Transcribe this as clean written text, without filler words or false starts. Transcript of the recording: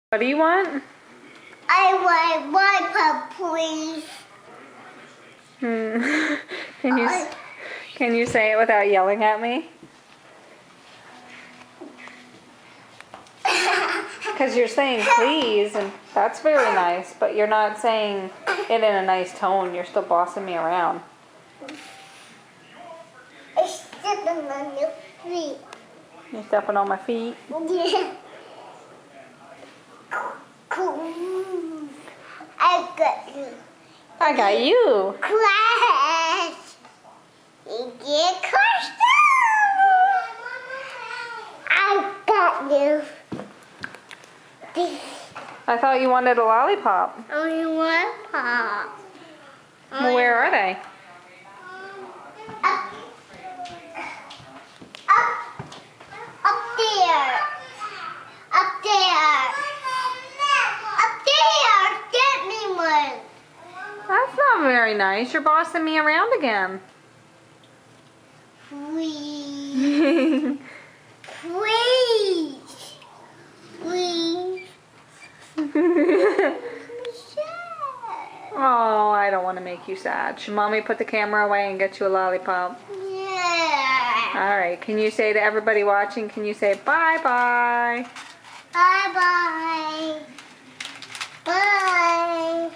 What do you want? I want lollipop, please. Can you say it without yelling at me? Because you're saying please, and that's very nice, but you're not saying it in a nice tone. You're still bossing me around. I stepped on my feet. You're stepping on my feet? Yeah. Cool. I got you. I got you. Class. You get crushed. I got you. I thought you wanted a lollipop. Only one pop. Well, where are they? Up there. Up there. Up there. Get me one. That's not very nice. You're bossing me around again. Please. Please. Please. Oh, I don't want to make you sad. Should Mommy put the camera away and get you a lollipop? Yeah. Alright, can you say to everybody watching, can you say bye-bye? Bye-bye. Bye.